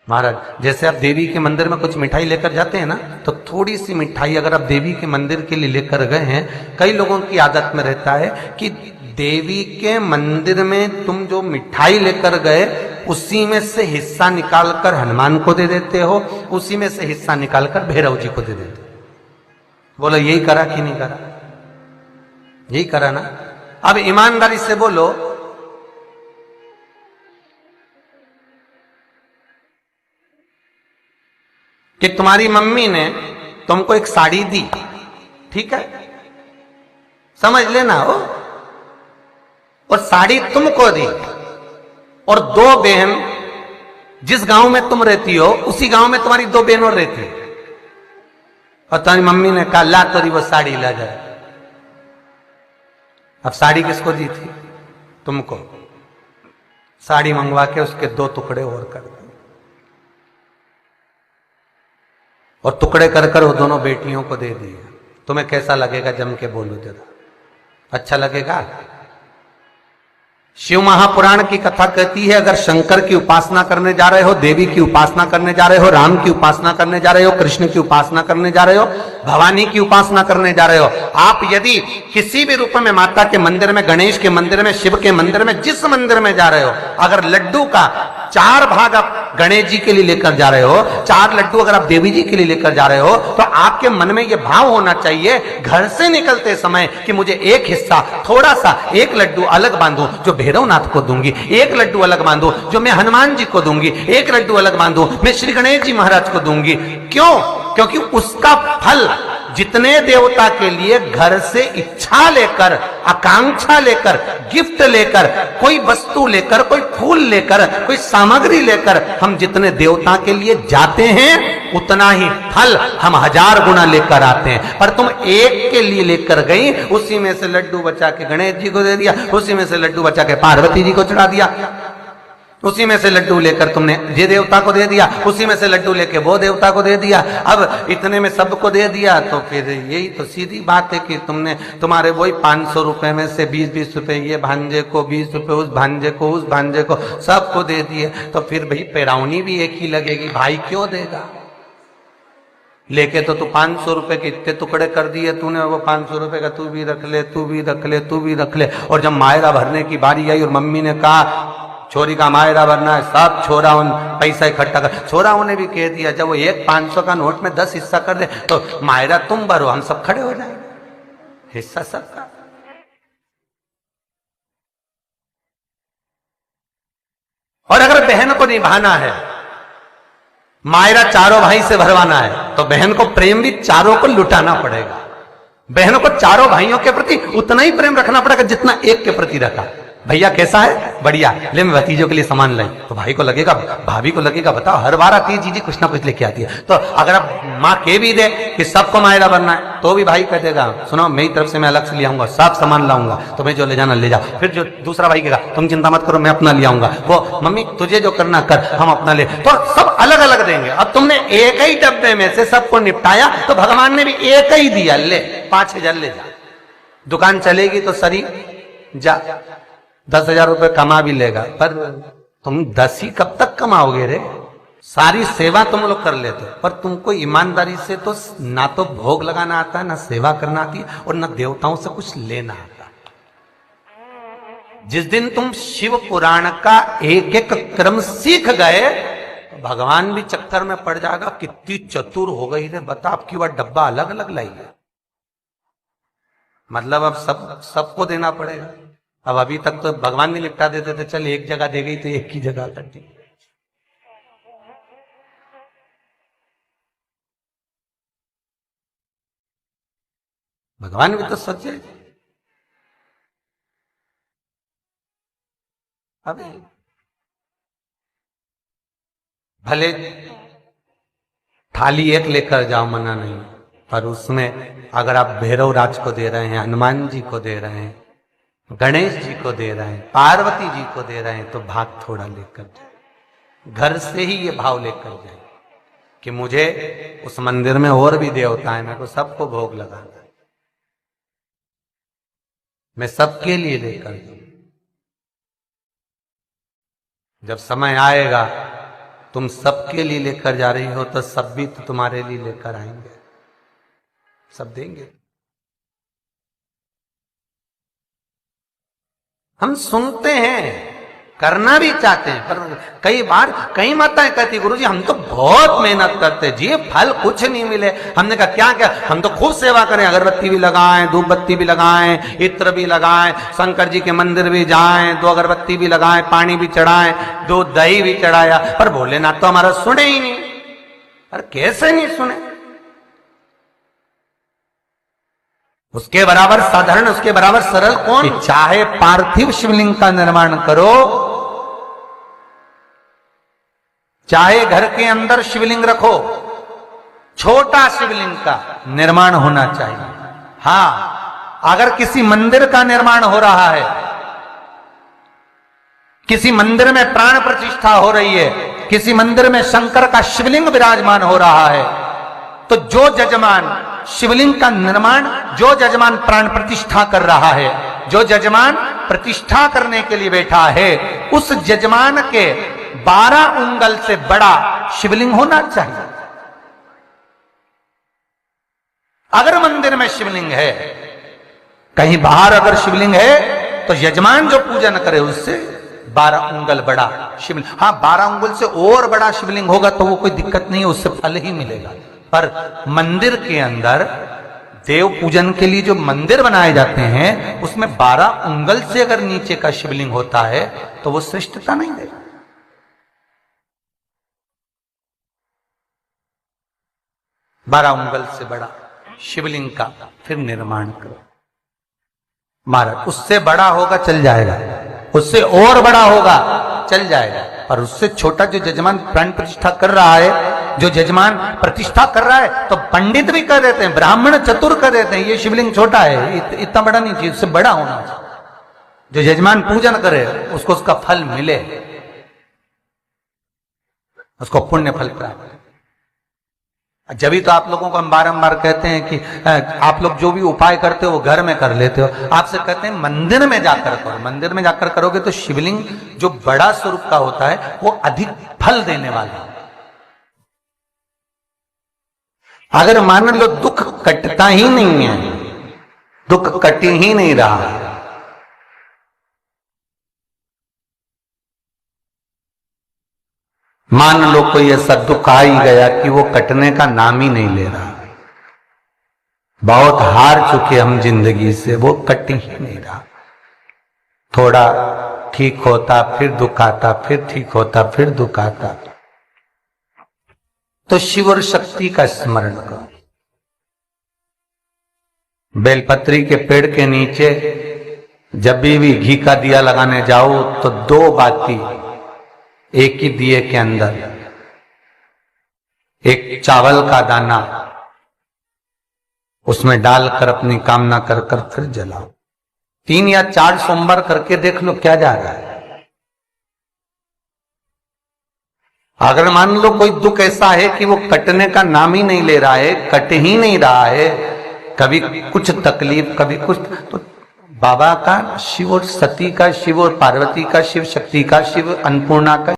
महाराज जैसे आप देवी के मंदिर में कुछ मिठाई लेकर जाते हैं ना, तो थोड़ी सी मिठाई अगर आप देवी के मंदिर के लिए लेकर गए हैं, कई लोगों की आदत में रहता है कि देवी के मंदिर में तुम जो मिठाई लेकर गए उसी में से हिस्सा निकालकर हनुमान को दे देते हो, उसी में से हिस्सा निकालकर भैरव जी को दे देते हो। बोलो यही करा कि नहीं करा? यही करा ना। अब ईमानदारी से बोलो, कि तुम्हारी मम्मी ने तुमको एक साड़ी दी, ठीक है, समझ लेना हो, और साड़ी तुमको दी, और दो बहन जिस गांव में तुम रहती हो उसी गांव में तुम्हारी दो बहन और रहती है, और तुम्हारी मम्मी ने कहा ला तोरी वो साड़ी ला जाए। अब साड़ी किसको दी थी? तुमको। साड़ी मंगवा के उसके दो टुकड़े और कर दिए, और टुकड़े कर कर वो दोनों बेटियों को दे दिए। तुम्हें कैसा लगेगा? जम के बोलो जरा, अच्छा लगेगा? शिव महापुराण की कथा कहती है, अगर शंकर की उपासना करने जा रहे हो, देवी की उपासना करने जा रहे हो, राम की उपासना करने जा रहे हो, कृष्ण की उपासना करने जा रहे हो, भवानी की उपासना करने जा रहे हो, आप यदि किसी भी रूप में माता के मंदिर में, गणेश के मंदिर में, शिव के मंदिर में, जिस मंदिर में जा रहे हो, अगर लड्डू का 4 भाग आप गणेश जी के लिए लेकर जा रहे हो, 4 लड्डू अगर आप देवी जी के लिए लेकर जा रहे हो, तो आपके मन में यह भाव होना चाहिए घर से निकलते समय कि मुझे एक हिस्सा, थोड़ा सा, एक लड्डू अलग बांधूं जो भैरवनाथ को दूंगी, एक लड्डू अलग बांधूं जो मैं हनुमान जी को दूंगी, एक लड्डू अलग बांधूं मैं श्री गणेश जी महाराज को दूंगी। क्यों? क्योंकि उसका फल जितने देवता के लिए घर से इच्छा लेकर, आकांक्षा लेकर, गिफ्ट लेकर, कोई वस्तु लेकर, कोई फूल लेकर, कोई सामग्री लेकर हम जितने देवता के लिए जाते हैं, उतना ही फल हम 1000 गुना लेकर आते हैं। पर तुम एक के लिए लेकर गई, उसी में से लड्डू बचा के गणेश जी को दे दिया, उसी में से लड्डू बचा के पार्वती जी को चढ़ा दिया, उसी में से लड्डू लेकर तुमने ये देवता को दे दिया, उसी में से लड्डू लेके वो देवता को दे दिया। अब इतने में सबको दे दिया, तो फिर यही तो सीधी बात है कि तुमने, तुम्हारे वही 500 रुपए में से 20-20 रुपए ये भांजे को, 20 रुपए उस भांजे को, उस भांजे को, सबको दे दिए, तो फिर भाई पैरावनी भी एक ही लगेगी। भाई क्यों देगा? लेके तो तू 500 रुपए के इतने टुकड़े कर दिए तूने, वो 500 रुपए का तू भी रख ले, तू भी रख ले, तू भी रख ले। और जब मायरा भरने की बारी आई और मम्मी ने कहा छोरी का मायरा भरना है, सब छोरा उन पैसा इकट्ठा कर, छोराओं ने भी कह दिया जब वो एक 500 का नोट में 10 हिस्सा कर दे तो मायरा तुम भरो, हम सब खड़े हो जाएंगे, हिस्सा सबका। और अगर बहन को निभाना है, मायरा चारों भाई से भरवाना है, तो बहन को प्रेम भी चारों को लुटाना पड़ेगा। बहनों को चारों भाइयों के प्रति उतना ही प्रेम रखना पड़ेगा जितना एक के प्रति रखा। भैया कैसा है? बढ़िया, ले मैं भतीजों के लिए सामान लाई, तो भाई को लगेगा, भाभी को लगेगा, बताओ हर बार आती है जीजी कुछ ना कुछ लेके आती है। तो अगर आप माँ कह भी दे कि सबको मायरा बनना है, तो भी भाई कह देगा सुनो मेरी तरफ से मैं अलग से ले आऊंगा, सब सामान लाऊंगा, तुम्हें जो ले जाना ले जाओ। फिर जो दूसरा भाई कहेगा तुम चिंता मत करो मैं अपना ले आऊंगा, वो मम्मी तुझे जो करना कर, हम अपना ले, तो सब अलग अलग देंगे। अब तुमने एक ही डब्बे में से सबको निपटाया, तो भगवान ने भी एक ही दिया, ले 5000 ले जा। दुकान चलेगी तो सरी जा, 10,000 रुपए कमा भी लेगा, पर तुम 10 ही कब तक कमाओगे रे? सारी सेवा तुम लोग कर लेते हो, पर तुमको ईमानदारी से तो ना तो भोग लगाना आता है, ना सेवा करना आती है, और ना देवताओं से कुछ लेना आता। जिस दिन तुम शिव पुराण का एक एक क्रम सीख गए, भगवान भी चक्कर में पड़ जाएगा, कितनी चतुर हो गई रे, बता आपकी बार डब्बा अलग अलग लाई है, मतलब अब सबको देना पड़ेगा। अब अभी तक तो भगवान भी निपटा देते थे, चल एक जगह दे गई तो एक ही जगह करती। भगवान भी तो सोचे, अबे भले थाली एक लेकर जाओ, मना नहीं, पर उसमें अगर आप भैरव राज को दे रहे हैं, हनुमान जी को दे रहे हैं, गणेश जी को दे रहे हैं, पार्वती जी को दे रहे हैं, तो भाग थोड़ा लेकर जाए। घर से ही ये भाव लेकर जाए कि मुझे उस मंदिर में और भी देवता है, मेरे को सबको भोग लगाना है, मैं सबके लिए लेकर जाऊं। जब समय आएगा तुम सबके लिए लेकर जा रही हो तो सब भी तो तुम्हारे लिए लेकर आएंगे, सब देंगे। हम सुनते हैं, करना भी चाहते हैं, पर कई बार कई माताएं कहती गुरुजी हम तो बहुत मेहनत करते जी, फल कुछ नहीं मिले। हमने कहा क्या क्या, हम तो खूब सेवा करें, अगरबत्ती भी लगाएं, धूप बत्ती भी लगाएं, इत्र भी लगाएं, शंकर जी के मंदिर भी जाएं, 2 अगरबत्ती भी लगाएं, पानी भी चढ़ाएं, 2 दही भी चढ़ाया, पर भोलेनाथ तो हमारा सुने ही नहीं। अरे कैसे नहीं सुने? उसके बराबर साधारण, उसके बराबर सरल कौन? चाहे पार्थिव शिवलिंग का निर्माण करो, चाहे घर के अंदर शिवलिंग रखो, छोटा शिवलिंग का निर्माण होना चाहिए। हां, अगर किसी मंदिर का निर्माण हो रहा है, किसी मंदिर में प्राण प्रतिष्ठा हो रही है, किसी मंदिर में शंकर का शिवलिंग विराजमान हो रहा है, तो जो जजमान शिवलिंग का निर्माण, जो जजमान प्राण प्रतिष्ठा कर रहा है, जो जजमान प्रतिष्ठा करने के लिए बैठा है, उस जजमान के 12 उंगल से बड़ा शिवलिंग होना चाहिए। अगर मंदिर में शिवलिंग है, कहीं बाहर अगर शिवलिंग है, तो यजमान जो पूजन करे उससे 12 उंगल बड़ा शिवलिंग। हाँ, 12 उंगल से और बड़ा शिवलिंग होगा तो वो कोई दिक्कत नहीं है, उससे फल ही मिलेगा। पर मंदिर के अंदर देव पूजन के लिए जो मंदिर बनाए जाते हैं, उसमें 12 उंगल से अगर नीचे का शिवलिंग होता है तो वो श्रेष्ठता नहीं देगा। 12 उंगल से बड़ा शिवलिंग का फिर निर्माण करो। महाराज उससे बड़ा होगा चल जाएगा, उससे और बड़ा होगा चल जाएगा, पर उससे छोटा जो जजमान प्राण प्रतिष्ठा कर रहा है, जो जजमान प्रतिष्ठा कर रहा है, तो पंडित भी कर देते हैं, ब्राह्मण चतुर कर देते हैं, ये शिवलिंग छोटा है, इतना बड़ा नहीं चाहिए, उससे बड़ा होना चाहिए। जो जजमान पूजन करे उसको उसका फल मिले, उसको पुण्य फल प्राप्त। जब भी तो आप लोगों को हम बारंबार कहते हैं कि आप लोग जो भी उपाय करते हो वो घर में कर लेते हो, आपसे कहते हैं मंदिर में जाकर करो। मंदिर में जाकर करोगे तो शिवलिंग जो बड़ा स्वरूप का होता है वो अधिक फल देने वाला है। अगर मान लो दुख कटता ही नहीं है, दुख कट ही नहीं रहा है, मान लो कोई ऐसा दुख आ ही गया कि वो कटने का नाम ही नहीं ले रहा, बहुत हार चुके हम जिंदगी से, वो कट ही नहीं रहा, थोड़ा ठीक होता फिर दुख आता, फिर ठीक होता फिर दुख आता, तो शिव और शक्ति का स्मरण करो। बेलपत्री के पेड़ के नीचे जब भी घी का दिया लगाने जाओ तो 2 बाती एक ही दिए के अंदर, एक चावल का दाना उसमें डालकर अपनी कामना कर कर फिर जलाओ। 3 या 4 सोमवार करके देख लो क्या जा रहा है। अगर मान लो कोई दुख ऐसा है कि वो कटने का नाम ही नहीं ले रहा है, कट ही नहीं रहा है, कभी कुछ तकलीफ कभी कुछ, तो बाबा का शिव और सती का शिव और पार्वती का शिव, शक्ति का शिव, अन्नपूर्णा का